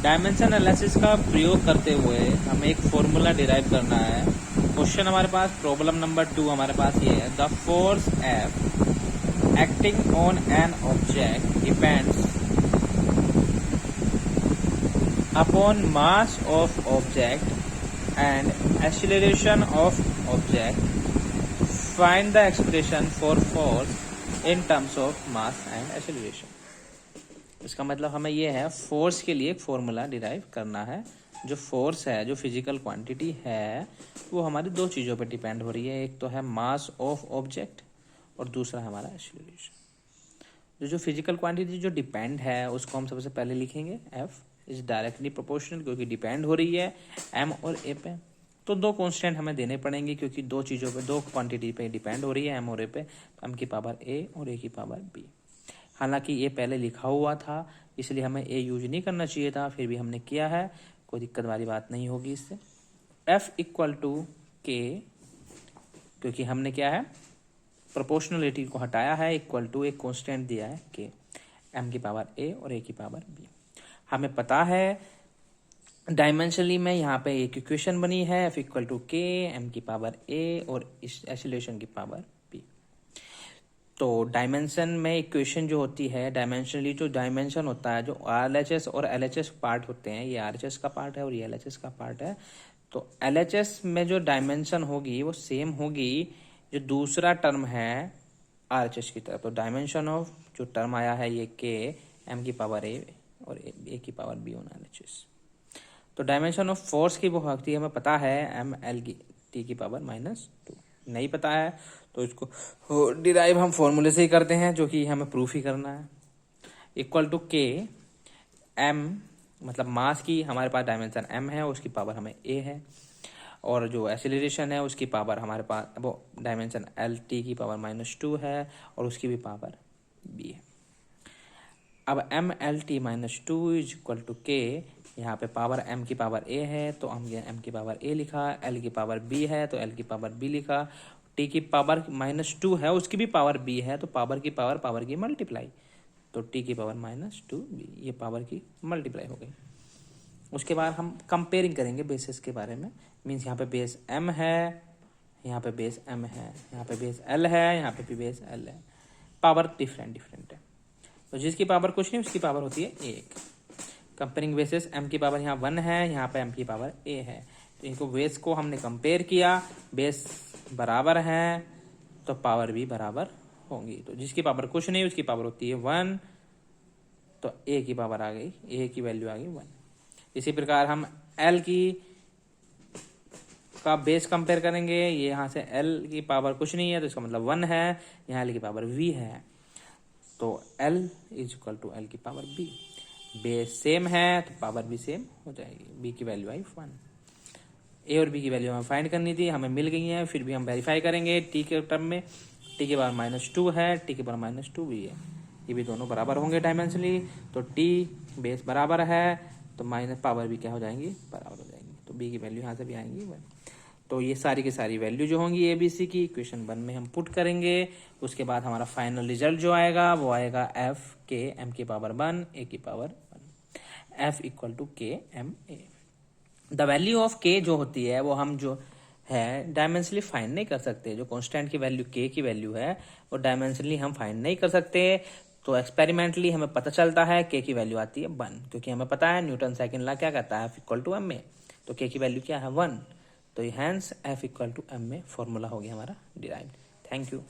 Dimension analysis का प्रयोग करते हुए हमें एक फॉर्मूला डिराइव करना है। क्वेश्चन हमारे पास प्रॉब्लम नंबर 2 हमारे पास ये है, the force F acting on an object depends upon mass of object and acceleration of object. Find the expression for force in terms of mass and acceleration. इसका मतलब हमें ये है, फोर्स के लिए एक फॉर्मूला डिराइव करना है। जो फोर्स है, जो फिजिकल क्वांटिटी है, वो हमारी दो चीज़ों पे डिपेंड हो रही है। एक तो है मास ऑफ ऑब्जेक्ट और दूसरा है हमारा एक्सीलरेशन। जो फिजिकल क्वांटिटी जो डिपेंड है उसको हम सबसे पहले लिखेंगे F इज डायरेक्टली प्रोपोर्शनल, क्योंकि डिपेंड हो रही है M और A पे। तो दो कांस्टेंट हमें देने पड़ेंगे, क्योंकि दो चीज़ों पे, दो क्वांटिटी पे डिपेंड हो रही है, M और A पे। M की पावर A और A की पावर B। हालांकि ये पहले लिखा हुआ था, इसलिए हमें A यूज नहीं करना चाहिए था, फिर भी हमने किया है, कोई दिक्कत वाली बात नहीं होगी इससे। F इक्वल टू K, क्योंकि हमने क्या है, प्रोपोर्शनलिटी को हटाया है, इक्वल टू एक कांस्टेंट दिया है K, M की पावर A और A की पावर B। हमें पता है डायमेंशनली में यहाँ पे एक इक्वेशन बनी है, F equal to K, M की पावर A और एक्सीलरेशन की पावर B। तो डायमेंशन में इक्वेशन जो होती है, डायमेंशनली जो डायमेंशन होता है, जो RHS और LHS पार्ट होते हैं, ये RHS का पार्ट है और ये LHS का पार्ट है। तो LHS में जो डायमेंशन होगी वो सेम होगी जो दूसरा टर्म है RHS की तरफ। तो डायमेंशन ऑफ जो टर्म आया है ये K, M की पावर A और A की पावर B ऑन LHS। तो डायमेंशन ऑफ फोर्स की वो होती है, हमें पता है ML की T की पावर -2। नहीं पता है तो इसको डिराइव हम फॉर्मूले से ही करते हैं, जो कि हमें प्रूफ ही करना है। इक्वल टू K, M मतलब मास की हमारे पास डायमेंशन M है, उसकी पावर हमें A है, और जो एक्सीलरेशन है उसकी पावर हमारे पास वो डायमेंशन L T की पावर -2 है और उसकी भी पावर B है। अब M L T -2 is equal to K, यहाँ पे पावर M की पावर A है तो हम M की पावर A लिखा, L की पावर B है तो L की पावर B लिखा, T की पावर -2 है उसकी भी पावर B है, तो पावर की मल्टीप्लाई, तो T की पावर -2B, ये पावर की मल्टीप्लाई हो गई। उसके बाद हम कंपेयरिंग करेंगे बेसिस के बारे में। मीन्स यहाँ पे बेस M है, यहाँ पे बेस M है, यहाँ पे बेस L है, यहाँ पे भी बेस L है, पावर डिफरेंट है। तो जिसकी पावर कुछ नहीं उसकी पावर होती है 1। कंपेयरिंग बेसिस M की पावर यहाँ 1 है, यहाँ पे M की पावर A है, तो इनको बेस को हमने कंपेयर किया, बेस बराबर है तो पावर भी बराबर होंगी। तो जिसकी पावर कुछ नहीं उसकी पावर होती है 1, तो A की पावर आ गई, A की वैल्यू आ गई 1। इसी प्रकार हम L की का बेस कंपेयर करेंगे, ये यहाँ से L की पावर कुछ नहीं है तो इसका मतलब 1 है, यहाँ L की पावर V है, तो L is equal to L की पावर B। बेस सेम है तो पावर भी सेम हो जाएगी। B की वैल्यू आई 1। A और B की वैल्यू हमें फाइंड करनी थी, हमें मिल गई है, फिर भी हम वेरीफाई करेंगे। T के टर्म में T की पावर -2 है, T की पावर -2 भी है, ये भी दोनों बराबर होंगे डायमेंशनली। तो T बेस बराबर है तो माइनस पावर भी क्या हो जाएंगी, बराबर हो जाएंगी। तो B की वैल्यू यहाँ से भी आएंगी 1। तो ये सारी की सारी वैल्यू जो होंगी ABC की इक्वेशन 1 में हम पुट करेंगे। उसके बाद हमारा फाइनल रिजल्ट जो आएगा वो आएगा F K M की पावर 1 A की power 1, F equal to K M A। The value of K जो होती है वो हम जो है डायमेंशनली फाइंड नहीं कर सकते। जो कांस्टेंट की वैल्यू K की वैल्यू है वो डायमेंशनली हम फाइंड नहीं कर सकते। तो एक्सपेरिमेंटली हमें पता चलता है K की वैल्यू आती है 1, क्योंकि हमें पता है न्यूटन सेकंड लॉ क्या कहता है, F equal to M A। तो K की वैल्यू क्या है 1, तो hence F equal to M में फॉर्मूला हो गया हमारा डिराइव्ड। Thank you.